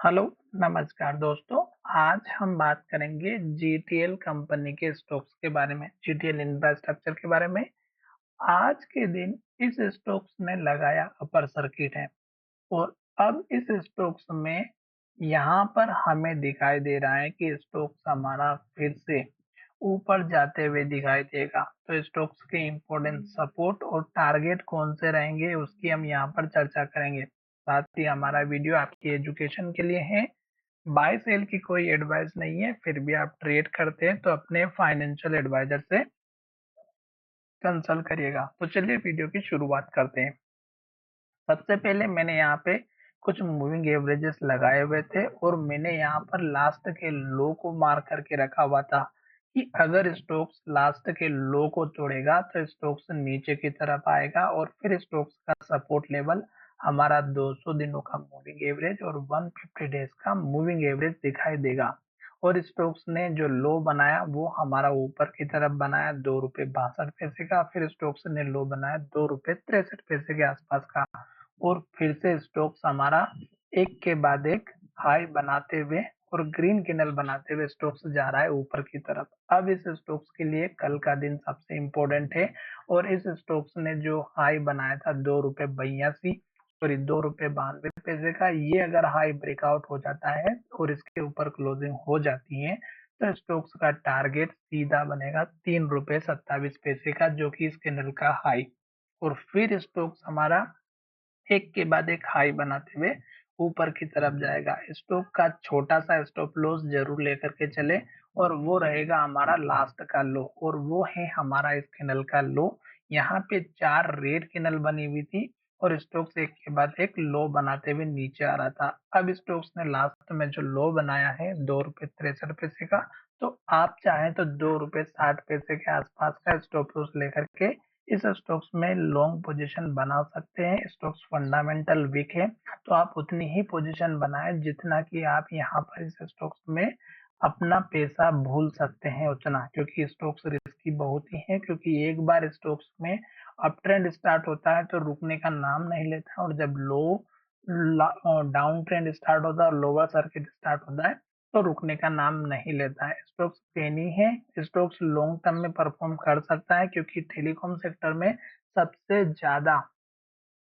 Hello, नमस्कार दोस्तों। आज हम बात करेंगे जीटीएल कंपनी के स्टॉक्स के बारे में, जीटीएल इंफ्रास्ट्रक्चर के बारे में। आज के दिन इस स्टॉक्स ने लगाया अपर सर्किट है और अब इस स्टॉक्स में यहाँ पर हमें दिखाई दे रहा है कि स्टॉक्स हमारा फिर से ऊपर जाते हुए दिखाई देगा। तो स्टॉक्स के इम्पोर्टेंट सपोर्ट और टारगेट कौन से रहेंगे उसकी हम यहाँ पर चर्चा करेंगे। साथ ही हमारा वीडियो आपकी एजुकेशन के लिए है। बाय सेल की कोई एडवाइस नहीं है, फिर भी आप ट्रेड करते हैं तो अपने फाइनेंशियल एडवाइजर से कंसल्ट करिएगा। तो चलिए वीडियो की शुरुआत करते हैं। सबसे पहले मैंने यहाँ पे कुछ मूविंग एवरेजेस लगाए हुए थे और मैंने यहाँ पर लास्ट के लो को मार्क करके रखा हुआ था कि अगर स्टॉक्स लास्ट के लो को तोड़ेगा तो स्टॉक्स नीचे की तरफ आएगा और फिर स्टॉक्स का सपोर्ट लेवल हमारा 200 दिनों का मूविंग एवरेज और 150 डेज का मूविंग एवरेज दिखाई देगा। और स्टॉक्स ने जो लो बनाया वो हमारा ऊपर की तरफ बनाया 2 रुपये 62 पैसे का, फिर स्टॉक्स ने लो बनाया 2 रुपये 63 पैसे के आसपास का और फिर से स्टॉक्स हमारा एक के बाद एक हाई बनाते हुए और ग्रीन कैंडल बनाते हुए स्टॉक्स जा रहा है ऊपर की तरफ। अब इस स्टॉक्स के लिए कल का दिन सबसे इम्पोर्टेंट है और इस स्टॉक्स ने जो हाई बनाया था 2 रुपये 82 सॉरी 2 रुपये 92 पैसे का, ये अगर हाई ब्रेकआउट हो जाता है और इसके ऊपर क्लोजिंग हो जाती है तो स्टॉक्स का टारगेट सीधा बनेगा 3 रुपये 27 पैसे का, जो कि इस कैंडल का हाई। और फिर स्टॉक्स हमारा एक के बाद एक हाई बनाते हुए ऊपर की तरफ जाएगा। स्टॉक का छोटा सा स्टॉप लॉस जरूर लेकर के चले और वो रहेगा हमारा लास्ट का लो और वो है हमारा इस कैंडल का लो। यहाँ पे 4 रेड कैंडल बनी हुई थी और स्टॉक्स एक के बाद एक लो बनाते हुए नीचे आ रहा था। अब स्टॉक्स ने लास्ट में जो लो बनाया है 2 रुपये 63 पैसे का, तो आप चाहें तो 2 रुपये 60 पैसे के आसपास का स्टॉप लॉस लेकर के इस स्टॉक्स में लॉन्ग पोजीशन बना सकते हैं। स्टॉक्स फंडामेंटल वीक है तो आप उतनी ही पोजीशन बनाएं जितना कि आप यहाँ पर इस स्टॉक्स में अपना पैसा भूल सकते हैं उतना, क्योंकि स्टॉक्स रिस्की बहुत ही है। क्योंकि एक बार स्टॉक्स में अप ट्रेंड स्टार्ट होता है तो रुकने का नाम नहीं लेता और जब लो डाउन ट्रेंड स्टार्ट होता है और लोअर सर्किट स्टार्ट होता है तो रुकने का नाम नहीं लेता है। स्टॉक्स पेनी है, स्टॉक्स लॉन्ग टर्म में परफॉर्म कर सकता है क्योंकि टेलीकॉम सेक्टर में सबसे ज्यादा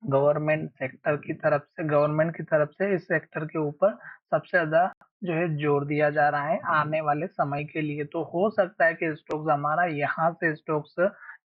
गवर्नमेंट की तरफ से इस सेक्टर के ऊपर सबसे ज्यादा जो है जोर दिया जा रहा है आने वाले समय के लिए। तो हो सकता है कि स्टॉक्स हमारा यहाँ से स्टॉक्स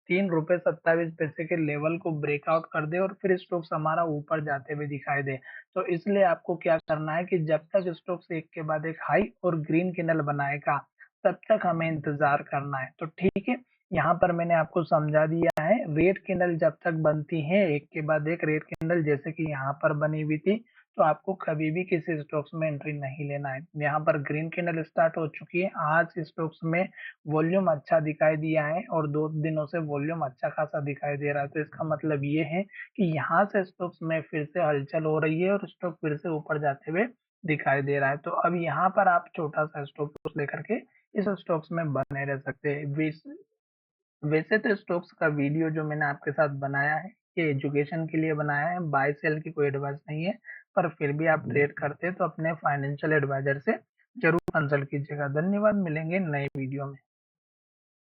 3 रुपये 27 पैसे के लेवल को ब्रेकआउट कर दे और फिर स्टॉक्स हमारा ऊपर जाते हुए दिखाई दे। तो इसलिए आपको क्या करना है कि जब तक स्टॉक्स एक के बाद एक हाई और ग्रीन कैंडल बनाएगा तब तक हमें इंतजार करना है। तो ठीक है, यहाँ पर मैंने आपको समझा दिया है। रेड कैंडल जब तक बनती है एक के बाद एक रेड कैंडल जैसे कि यहाँ पर बनी हुई थी, तो आपको कभी भी किसी स्टॉक्स में एंट्री नहीं लेना है। यहाँ पर ग्रीन कैंडल स्टार्ट हो चुकी है। आज स्टॉक्स में वॉल्यूम अच्छा दिखाई दिया है और 2 दिनों से वॉल्यूम अच्छा खासा दिखाई दे रहा है। तो इसका मतलब ये है कि यहाँ से स्टॉक्स में फिर से हलचल हो रही है और स्टॉक फिर से ऊपर जाते हुए दिखाई दे रहा है। तो अब यहाँ पर आप छोटा सा स्टॉप लेकर के इस स्टॉक्स में बने रह सकते हैं। वैसे तो स्टॉक्स का वीडियो जो मैंने आपके साथ बनाया है ये एजुकेशन के लिए बनाया है, बाय सेल की कोई एडवाइस नहीं है। पर फिर भी आप ट्रेड करते हैं तो अपने फाइनेंशियल एडवाइजर से जरूर कंसल्ट कीजिएगा। धन्यवाद, मिलेंगे नए वीडियो में।